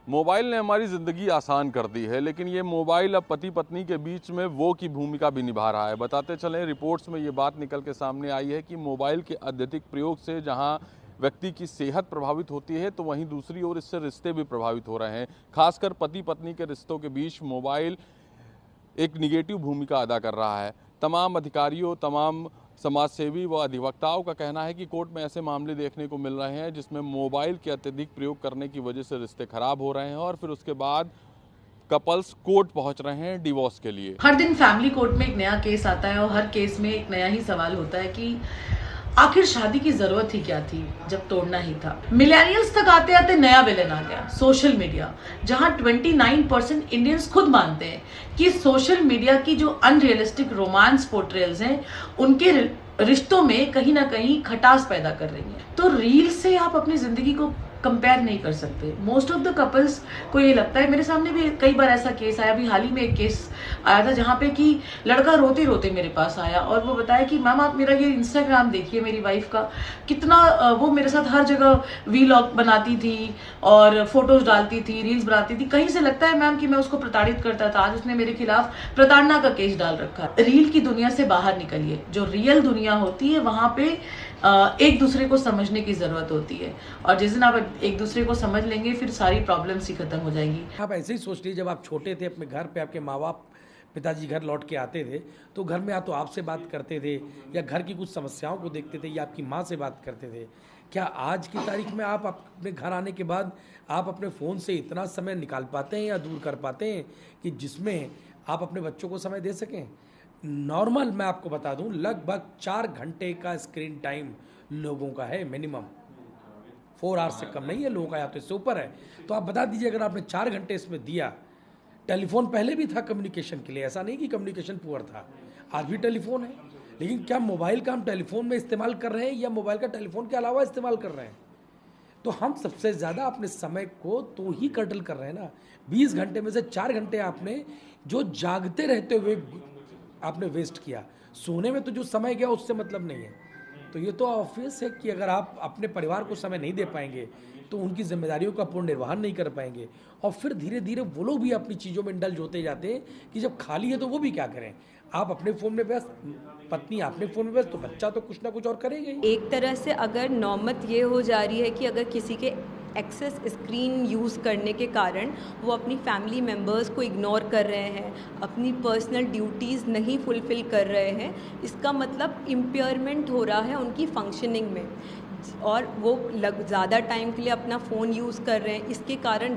Mobile ने हमारी ज़िंदगी आसान कर दी है, लेकिन ये मोबाइल अब पति पत्नी के बीच में वो की भूमिका भी निभा रहा है। बताते चलें, रिपोर्ट्स में ये बात निकल के सामने आई है कि मोबाइल के अत्यधिक प्रयोग से जहां व्यक्ति की सेहत प्रभावित होती है, तो वहीं दूसरी ओर इससे रिश्ते भी प्रभावित हो रहे हैं। खासकर पति पत्नी के रिश्तों के बीच मोबाइल एक निगेटिव भूमिका अदा कर रहा है। तमाम अधिकारियों, तमाम समाजसेवी व अधिवक्ताओं का कहना है कि कोर्ट में ऐसे मामले देखने को मिल रहे हैं जिसमें मोबाइल के अत्यधिक प्रयोग करने की वजह से रिश्ते खराब हो रहे हैं और फिर उसके बाद कपल्स कोर्ट पहुंच रहे हैं डिवोर्स के लिए। हर दिन फैमिली कोर्ट में एक नया केस आता है और हर केस में एक नया ही सवाल होता है कि आखिर शादी की जरूरत ही क्या थी जब तोड़ना ही था। मिलेनियल्स तक आते आते नया विलेन आ गया, सोशल मीडिया, जहां 29% इंडियंस खुद मानते हैं कि सोशल मीडिया की जो अनरियलिस्टिक रोमांस पोर्ट्रेल्स हैं उनके रिश्तों में कहीं ना कहीं खटास पैदा कर रही है। तो रील से आप अपनी जिंदगी को कंपेयर नहीं कर सकते। मोस्ट ऑफ द कपल्स को ये लगता है, मेरे सामने भी कई बार ऐसा केस आया, अभी हाल ही में एक केस आया था जहाँ पे कि लड़का रोते रोते मेरे पास आया और वो बताया कि मैम आप मेरा ये इंस्टाग्राम देखिए, मेरी वाइफ का कितना वो मेरे साथ हर जगह वीलॉग बनाती थी और फोटोज डालती थी, रील्स बनाती थी, कहीं से लगता है मैम कि मैं उसको प्रताड़ित करता था। आज उसने मेरे खिलाफ प्रताड़ना का केस डाल रखा है। रील की दुनिया से बाहर निकलिए, जो रियल दुनिया होती है वहां पे एक दूसरे को समझने की जरूरत होती है और जिस दिन आप एक दूसरे को समझ लेंगे फिर सारी प्रॉब्लम्स ही खत्म हो जाएंगी। आप ऐसे ही सोच लीजिए, जब आप छोटे थे अपने घर पे आपके माँ बाप पिताजी घर लौट के आते थे तो घर में या तो आपसे बात करते थे या घर की कुछ समस्याओं को देखते थे या आपकी माँ से बात करते थे। क्या आज की तारीख में आप अपने घर आने के बाद आप अपने फ़ोन से इतना समय निकाल पाते हैं या दूर कर पाते हैं कि जिसमें आप अपने बच्चों को समय दे सकें? नॉर्मल मैं आपको बता दूं, लगभग 4 घंटे का स्क्रीन टाइम लोगों का है, मिनिमम 4 आवर्स से कम नहीं है लोगों का, या तो इससे ऊपर है। तो आप बता दीजिए, अगर आपने 4 घंटे इसमें दिया, टेलीफोन पहले भी था कम्युनिकेशन के लिए, ऐसा नहीं कि कम्युनिकेशन पुअर था, आज भी टेलीफोन है, लेकिन क्या मोबाइल का हम टेलीफोन में इस्तेमाल कर रहे हैं या मोबाइल का टेलीफोन के अलावा इस्तेमाल कर रहे हैं? तो हम सबसे ज़्यादा अपने समय को तो ही कर्टल कर रहे हैं ना। 20 घंटे में से 4 घंटे आपने जो जागते रहते हुए आपने वेस्ट किया, सोने में तो जो समय गया उससे मतलब नहीं है। तो ये तो ऑब्वियस है कि अगर आप अपने परिवार को समय नहीं दे पाएंगे तो उनकी जिम्मेदारियों का पूर्ण निर्वहन नहीं कर पाएंगे और फिर धीरे धीरे वो लोग भी अपनी चीज़ों में इंडल्ज होते जाते हैं कि जब खाली है तो वो भी क्या करें। आप अपने फ़ोन में व्यस्त, पत्नी अपने फ़ोन में व्यस्त, तो बच्चा तो कुछ ना कुछ और करेगा ही। एक तरह से अगर नौबत ये हो जा रही है कि अगर किसी के एक्सेस स्क्रीन यूज़ करने के कारण वो अपनी फैमिली मेम्बर्स को इग्नोर कर रहे हैं, अपनी पर्सनल ड्यूटीज़ नहीं फुलफ़िल कर रहे हैं, इसका मतलब इम्पेयरमेंट हो रहा है उनकी फंक्शनिंग में और वो ज़्यादा टाइम के लिए अपना फ़ोन यूज़ कर रहे हैं। इसके कारण